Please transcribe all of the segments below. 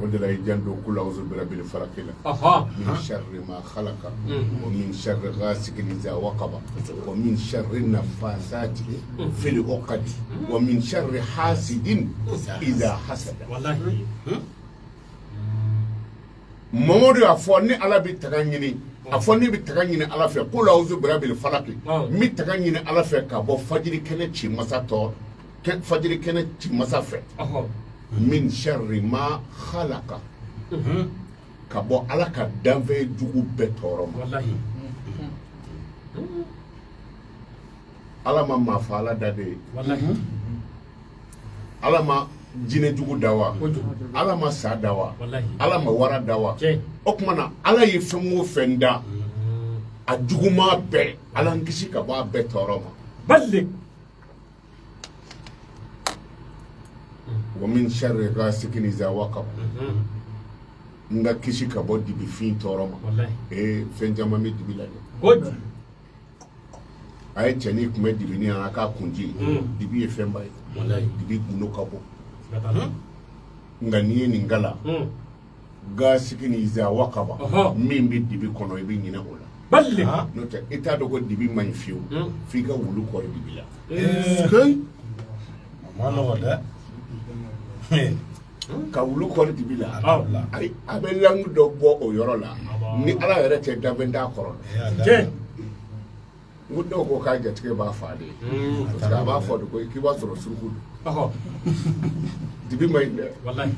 ودلا يجندو كل أعوذ برب الفلق من شر ما خلق ومن شر غاسق إذا وقب ومن شر النفاثات في العقد ومن شر حاسد إذا حسد والله مامودو أفوني على بتغنيني أفوني بتغنيني على في كل أعوذ برب الفلق مي تغنيني على في كابو فجر كنتشي مساتور فجر كنتشي مسافة min sharri ma khalaqa ka bo ala ka danve jugu betoro wallahi ala ma fala dade wallahi ala ma jine jugu dawa ala ma sa dawa wallahi ala ma wara dawa o kuma na ala yi fengo fenda a jugu ma be ala ngisi ka ba betoro ma balle ومن شر غاسق إذا وقب nga kisi ka bo dibi fin toroma wallahi fen jama mi dibi la god ay chani kuma dibi ni aka kunji dibi e fen bay wallahi dibi kuno ka bo nga ni ngala gasikini iza waqaba min bi dibi kono ibi nyina ola balle no ta eta do go dibi man fiu fi ga wulu ko dibi la skay mama wala ka wulu ko dibi la ay abelang do bo o yoro la ni ala yere te dabenda koro je wudo ko ka je ba faade ka ba fodo ko ki ba soro surku dibi mai wallahi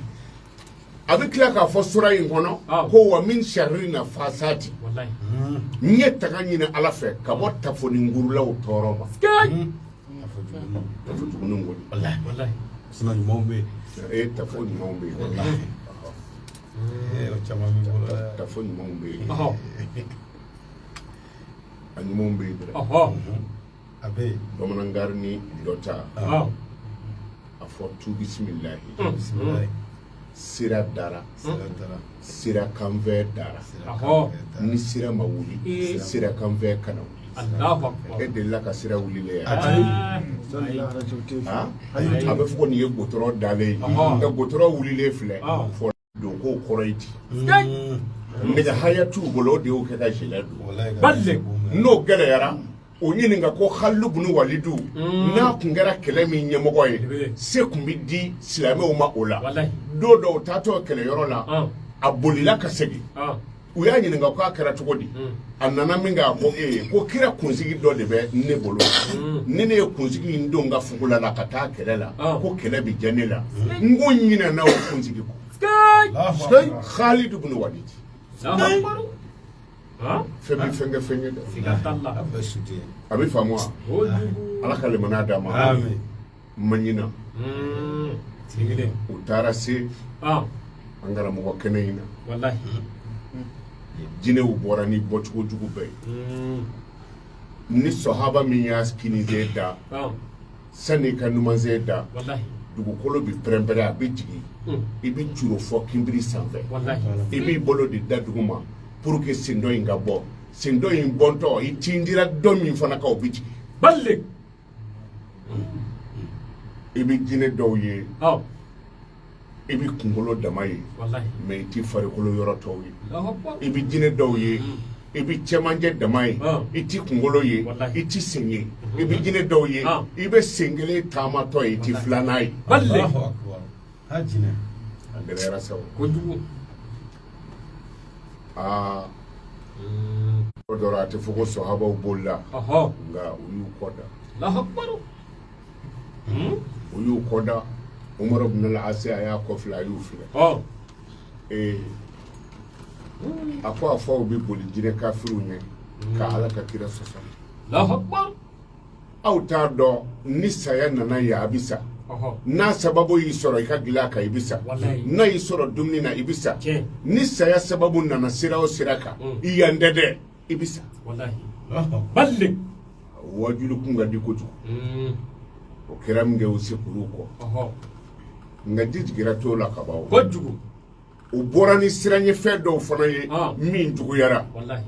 avec la ka fo sura yin kono ko wa min sharri nafasati wallahi nye tagani na ala fe ka botta fo ni ngurula o toro ba tafu ngul wallahi wallahi suna ni mombe tafu ni mombe wallahi o chama mi bola tafu ni mombe ani mombe abe do manangarni dota afo tu bismillah sira dara sira kanve dara ni sira mawuli sira kanve kana Allahu akbar e de la ka sira wuli le abe fo ni e gotoro dale e gotoro wuli le fle fo do ko koroiti ne ga hayatu bolo de o ke da jela do balle no gele yara o nyini nga ko khallu bunu walidu na kungera kele mi nyemogo ye se kumbi di silame o ma ola do do tato kele yoro la abolila kasegi o ya nyini nga ko akara togodi anana minga ko kira kunzigi do de be ne bolo ne ne kunzigi ndo nga fugula la kata kele la ko kele bi janela ngo nyina na o kunzigi ko sky Khalid ibn Walid femi fenge fenge de sigatalla abasuti abi famwa ala kale manada ma amen manyina tigile utara se angara mo keneyina wallahi jine u borani botugo jugu be ni sahaba min yaskini zeda sani kanuma zeda wallahi dugu kolo bi prempere abitigi ibi churo fo kimbiri sanve wallahi ibi bolo di daduguma pour que sindo inga bo sindo in bonto itindira domi fana ka obiti balle ibi jine dowye ibi kungolo damaye wallahi me ti fare kolo yoro towi ibi jine dowye ibi chemanje damaye iti kungolo ye iti senye ibi jine dowye ibe sengele tamato iti flanai balle hajine andera saw kodu odorate fuko sahaba ubolla nga uyu koda la hakbaru uyu koda Umar ibn al-Asi aya ko fla yufle akwa fo bi boli jire kafiru ne ka ala ka kira soso la hakbar au ta do ni saya nana ya abisa na sababu yi soro ka gila ka ibisa na yi soro dumni na ibisa ni saya sababu nana sira o siraka iyandede ibisa wallahi balle wajulu kunga dikoju o kiram nge usikuruko nga jigira to la ka bawo kojugo o borani siranye fedo fona ye min jugu yara wallahi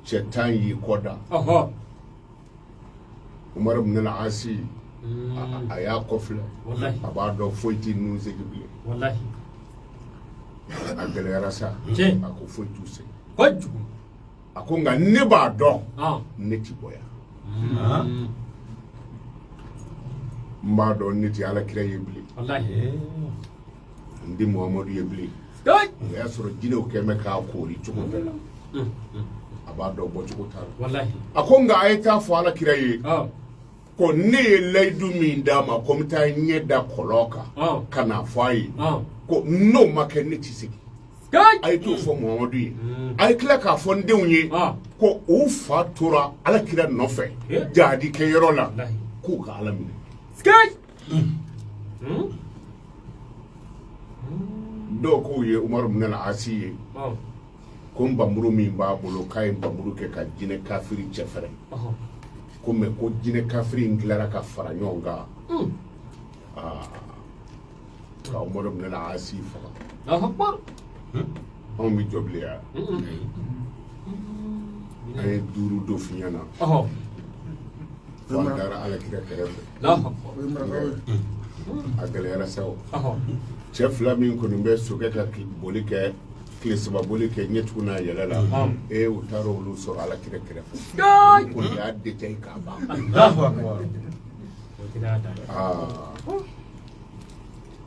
chetan yi koda Umar ibn al-Asi aya kofla wallahi abado foyti nu zegible wallahi a gɛlɛyara sa a ko foyi t'u se a ko nka ne b'a dɔn ne ti bɔ yan n b'a dɔn ne ti Alakira ye bilen n di Muhamadu ye bilen o y'a sɔrɔ jinɛw kɛn bɛ k'a koori cogo bɛɛ la a b'a dɔn bɔcogo t'a la a ko nka a ye taa fɔ Alakira ye ko ne ye layidu min d'a ma ko n bɛ taa ɲɛ da kɔlɔn kan ka n'a fɔ a ye ko n'o ma kɛ ne ti segin a ye t'o fɔ Muhamadu ye a ye tila k'a fɔ n denw ye ko u fa tora Alakira nɔfɛ jadi kɛyɔrɔ la k'u ka Ala minɛ dɔw k'u ye Umaru minɛ Asi ye ko nbamuru min b'a bolo k'a ye nbamuru kɛ ka jinɛ kafiri cɛfɛrɛ ko mɛ ko jinɛ kafiri in tilara ka fara ɲɔgɔn kan ka Umaru minɛ Asi faga anw bɛ jɔ bilen yan an ye 5 dɔ f'i ɲɛna fo an taara Alakira kɛrɛfɛ a gɛlɛyara sa o cɛ 2 min kɔni bɛ sokɛ ka boli kɛ tile 3 boli kɛ ɲɛtugu n'a yɛlɛ la u taara olu sɔrɔ Alakira kɛrɛfɛ ko y'a détail k'a ban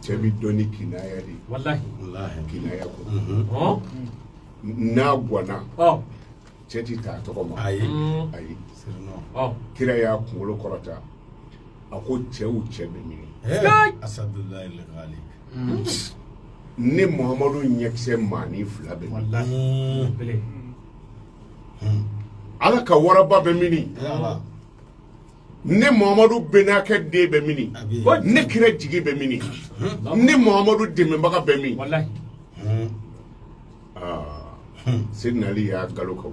cɛ bi dɔn ni kinaya de kinaya ko n'a gwana cɛ ti taa tɔgɔ ma ayi Kira y'a kunkolo kɔrɔta a ko cɛw cɛ bɛ ɲini ne Muhamadu ɲɛkisɛ maani 2 bɛ ɲini Ala ka waraba bɛ mini ne Muhamadu benakɛ den bɛ mini ne Kira jigi bɛ mini ne Muhamadu dɛmɛbaga bɛ min Seydina Ali y'a galo kaw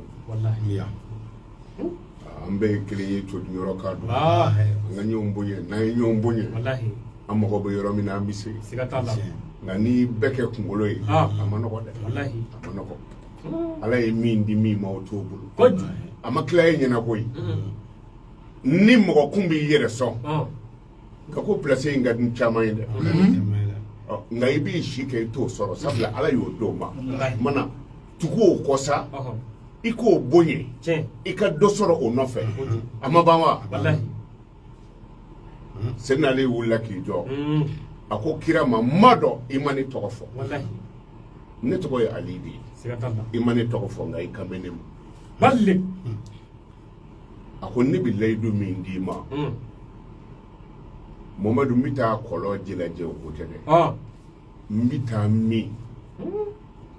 an bɛɛ ye kelen ye codin yɔrɔ ka don an ka ɲɔgɔn bonya n'an ye ɲɔgɔn bonya an mago bɛ yɔrɔ min na an bɛ se nka ni bɛɛ kɛ kunkolo ye a ma nɔgɔ dɛ a ma nɔgɔ Ala ye min di min ma o t'o bolo a ma tila e ɲɛna koyi ni mɔgɔ kun b'i yɛrɛ sɔn ka ko place in ka di caman ye dɛ nka i b'i si kɛ i t'o sɔrɔ sabula Ala y'o d'o ma mana tugu o kɔ sa i k'o bonya i ka dɔ sɔrɔ o nɔfɛ a ma ban wa Seydina Ali wulila k'i jɔ a ko Kira ma dɔn i ma ne tɔgɔ fɔ ne tɔgɔ ye Ali de ye i ma ne tɔgɔ fɔ nka i kan bɛ ne ma a ko ne bɛ layidu min d'i ma Mamadu n bɛ taa kɔlɔn ji lajɛ o tɛ dɛ n bɛ taa min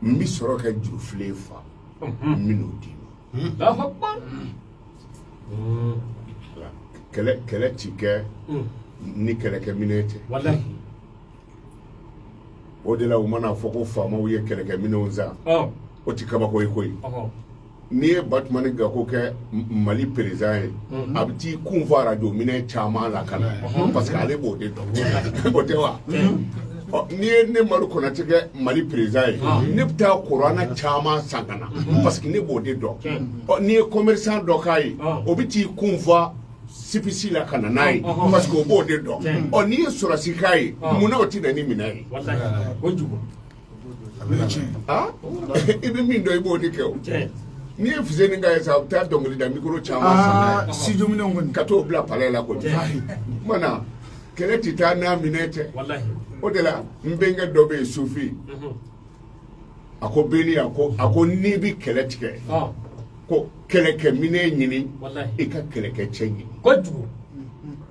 n bɛ sɔrɔ ka jurufilen fa n bɛ n'o d'i ma kɛlɛ ti kɛ ni kɛlɛkɛminɛ tɛ o de la u mana fɔ ko faamaw ye kɛlɛkɛminɛw san o ti kabako ye koyi n'i ye Batumani Gako kɛ Mali président ye a bɛ t'i kun fɔ radio minɛ caman la ka na parce que ale b'o de dɔn o tɛ wa n'i ye ne Mamadou Konaté kɛ Mali président ye ne bɛ taa kuranɛ caman san ka na parce que ne b'o de dɔn n'i ye commerçant dɔ k'a ye o bɛ t'i kun fɔ sipisi la ka na n'a ye parce que o b'o de dɔn n'i ye sɔrɔsi k'a ye munna o tɛ na ni minɛn ye i bɛ min dɔn i b'o de kɛ o n'i ye Fuseni ka ye sa u bɛ taa dɔnkili da micro caman san ka t'o bila palais la kɔni mana kɛlɛ tɛ taa n'a minɛ tɛ o de la n bɛnkɛ dɔ bɛ yen Sufi a ko Beni a ko n'i bɛ kɛlɛ tigɛ ko kɛlɛkɛminɛ ɲini i ka kɛlɛkɛcɛ ɲini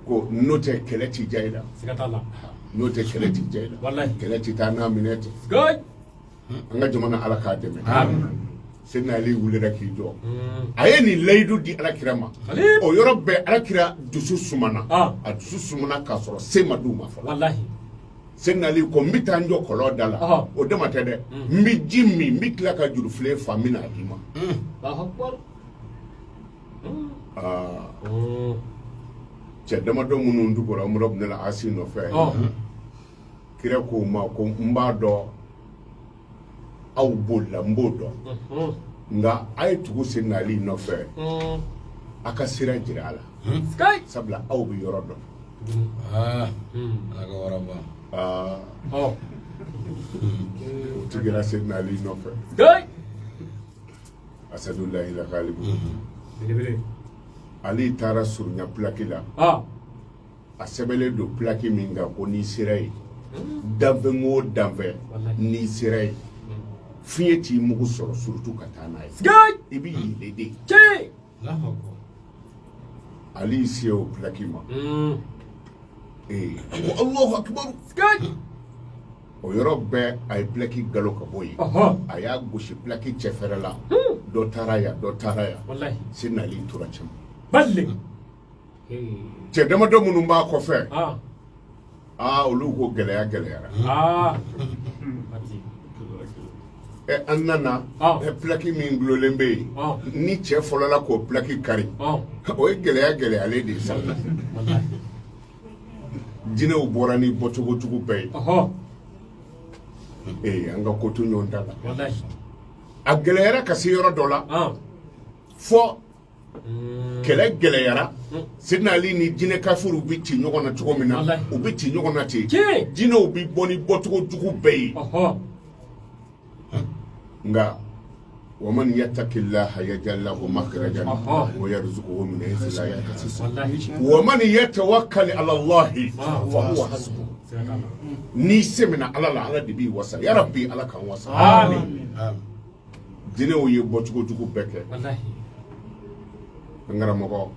ko n'o tɛ kɛlɛ tɛ diya i la n'o tɛ kɛlɛ tɛ diya i la kɛlɛ tɛ taa n'a minɛ tɛ an ka jamana Ala k'a dɛmɛ Seydina Ali wulila k'i jɔ a ye nin layidu di Alakira ma o yɔrɔ bɛɛ Alakira dusu sumana a dusu sumana k'a sɔrɔ se ma d'u ma fɔlɔ Seydina Ali ko n bɛ taa n jɔ kɔlɔn da la o dama tɛ dɛ n bɛ ji min n bɛ tila ka jurufilen fa n bɛ n'a d'i ma cɛ damadɔ minnu dugura Umaru bin Asi nɔfɛ Kira ko ma ko n b'a dɔn aw bolila n b'o dɔn nka a ye tugu Seydina Ali nɔfɛ a ka sira jira a la sabula aw bɛ yɔrɔ dɔn u tigera Seydina Ali nɔfɛ Asadullahi la Ghalibu Ali taara surunya plaki la a sɛbɛnlen don plaki min kan ko n'i sera yen danfɛn o danfɛn n'i sera yen fiɲɛ t'i mugu sɔrɔ surtout ka taa n'a ye i bɛ yɛlɛ de Ali se o plaki ma Allahu akbar o yɔrɔ bɛɛ a ye plaki galo ka bɔ yen a y'a gosi plaki cɛfɛrɛ la dɔ taara yan Seydina Ali tora cɛman cɛ damadɔ minnu b'a kɔfɛ olu ko gɛlɛyara an nana plaki min gulolen bɛ yen ni cɛ fɔlɔla k'o plaki kari o ye gɛlɛyalen de ye sa jinɛw bɔra ni bɔcogojugu bɛɛ ye an ka ko to ɲɔgɔn ta la a gɛlɛyara ka se yɔrɔ dɔ la fɔ kɛlɛ gɛlɛyara Seydina Ali ni jinɛ kafiru bɛ ci ɲɔgɔn na cogo min na u bɛ ci ɲɔgɔn na ten jinɛw bɛ bɔ ni bɔcogojugu bɛɛ ye nka ومن يتق الله يجعل له مخرجا ويرزقه من حيث لا يحتسب ومن يتوكل على الله فهو حسبه ni semina ala de bi wasa ya rabbi ala kan wasa amin jinɛw ye bɔcogojugu bɛɛ kɛ an karamɔgɔ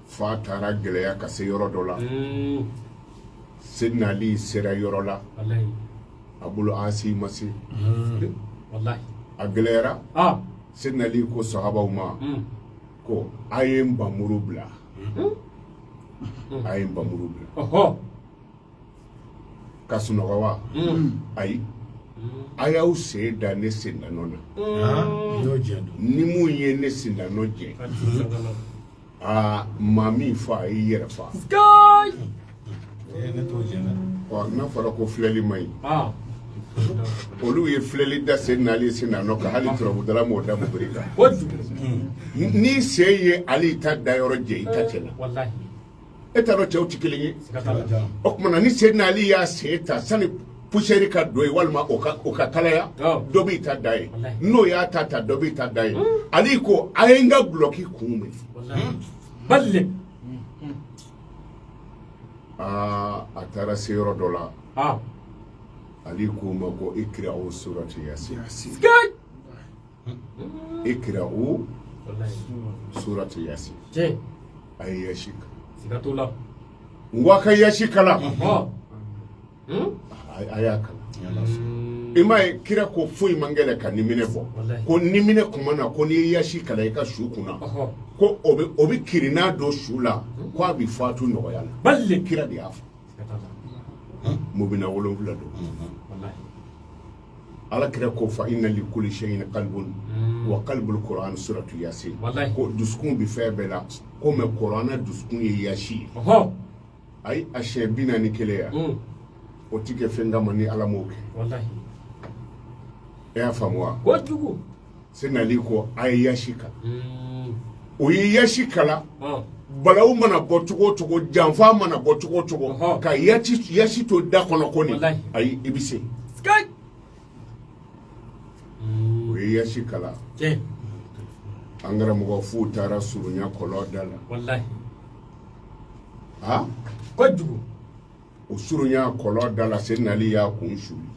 fa taara gɛlɛya ka se yɔrɔ dɔ la Seydina Ali sera yɔrɔ la a bolo asi ma se a gɛlɛyara Seydina Ali ko sahabaw ma ko a ye n bamuru bila ka sunɔgɔ wa ayi a y'aw sen da ne sendanɔ na ni mun ye ne sendanɔ jɛ maa min fa a y'i yɛrɛ fa n'a fɔra ko filɛli ma ɲi olu ye filɛli da Seydina Ali sendanɔ kan hali turabudala m'o da mobili kan ni se ye Ali ta dayɔrɔ jɛ i ta cɛ la e t'a dɔn cɛw tɛ kelen ye o kumana ni Seydina Ali y'a sen ta sani poussière ka don ye walima o ka kalaya dɔ b'i ta da ye n'o y'a ta dɔ b'i ta da ye Ali ko a ye n ka guloki kun minɛ a taara se yɔrɔ dɔ la Ali ko ma ko ikra'u surati Yasin ikra'u surati Yasin a ye yasika ngwa ka yasika la a y'a kala i m'a ye kira ko foyi man gɛlɛ ka niminɛ fɔ ko niminɛ kuma na ko n'i ye yasi kala i ka su kunna ko o bɛ kirina don su la ko a bɛ fatu nɔgɔya la kira de y'a fɔ mubina 7 don ala kira ko fa inna li kulli shay'in qalbun wa qalbul qur'an suratu Yasin ko dusukun bɛ fɛn bɛɛ la ko mɛ qur'ana dusukun ye yasi ayi a siɲɛ 41 ya o ti kɛ fɛn kama ni ala m'o kɛ e y'a faamu wa Seydina Ali ko a ye yasi kala o ye yasi kala balawu mana bɔ cogo o cogo janfa mana bɔ cogo o cogo ka yasi to da kɔnɔ ko nin ayi i bɛ se o ye yasi kala an karamɔgɔ f'u taara surunya kɔlɔn da la o surunya kɔlɔn da la Seydina Ali y'a kun suli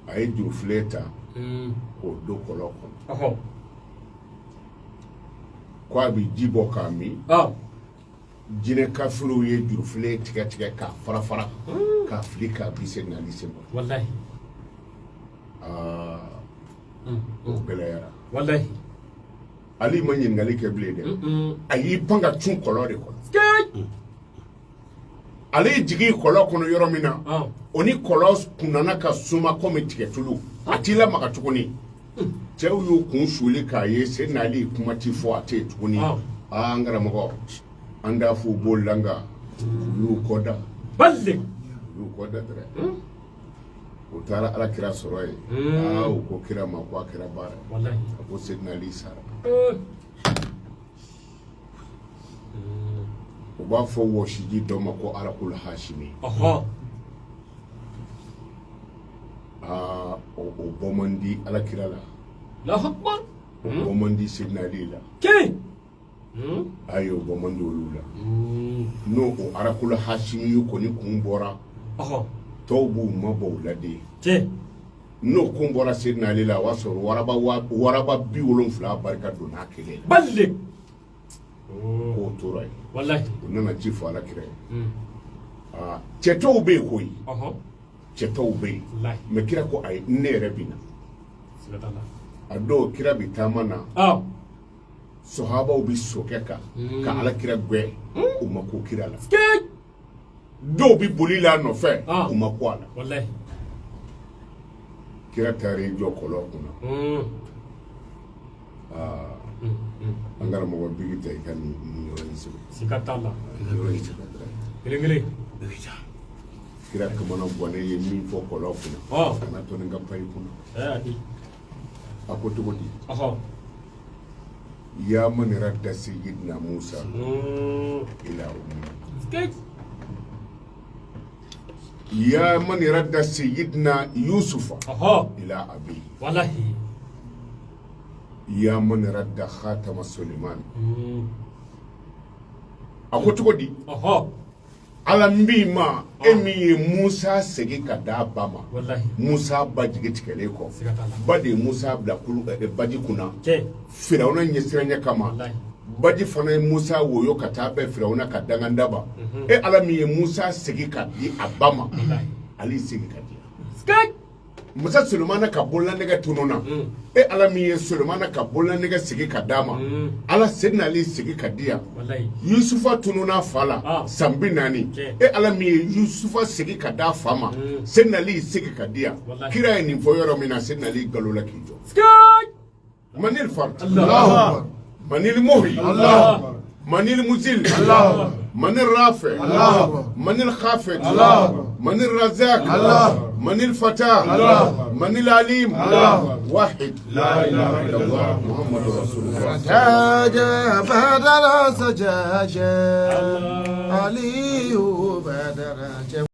a ye jurufilen ta k'o don kɔlɔn kɔnɔ ko a bɛ ji bɔ k'a min jinɛ kafiruw ye jurufilen tigɛ k'a fara k'a fili k'a bi Seydina Ali sen kɔrɔ o gɛlɛyara Ali ma ɲininkali kɛ bilen dɛ a y'i pan ka cun kɔlɔn de kɔnɔ ale ye jigin kɔlɔn kɔnɔ yɔrɔ min na o ni kɔlɔn kunnana ka suma komi tigɛ tulu a t'i lamaga tuguni cɛw y'u kun suli k'a ye Seydina Ali kuma ti fɔ a tɛ yen tuguni an karamɔgɔ an t'a fɔ u b'o la nka u y'u kɔ da dɛrɛ u taara ala kira sɔrɔ yen u ko kira ma ko a kɛra baara a ko Seydina Ali sara u b'a fɔ wɔsiji dɔ ma ko arakul hashimi o bomandi ala kirala la hakbar bomandi sidna lila ke ayo bomandi olula no o arakula hashimi ko ni kumbora tawbu mabo lade ke no kumbora sidna lila waso waraba bi wolon fla barka do na kele balle ko toray wallahi nana jifu ala kire ceto be koy ceto be me kira ko ay ne rabina ado kira bi tamana sahaba bi sokeka ka ala kira gwe umma ko kira la do bi bulila no fe umma ko ala wallahi kira tare jo kolo kuna angara mo bi tay kan ni yoransi sikatala gele kira kamana bone ye min fo kolo kuna kana to nga pay kuna akoto godi ya man radda sayyidina Musa ila ummi ya man radda sayyidina Yusufa ila abi wallahi ya man radda khatama Suleiman akoto godi alambima emi Musa segi kada bama Musa bajigi tikele ko bade Musa bla kulu baji kuna Firauna nyesiranya kama baji fana Musa woyo katabe Firauna kadanga ndaba alami Musa segi kadi abama ali segi kadi Musa Sulemana kabola nega tunona alami Sulemana kabola nega segi kadama ala sedna ali segi kadia Yusufa tunona fala sambi nani alami Yusufa segi kada fama sedna ali segi kadia kira ni voyoro mina sedna ali galola kijo manil fard Allah manil muhi Allah manil muzil Allah manil rafi Allah manil khafid Allah manil razak Allah من الفتاة الله من العليم الله واحد لا إله إلا الله محمد رسول الله سجاجة بدر سجاجة علي بدر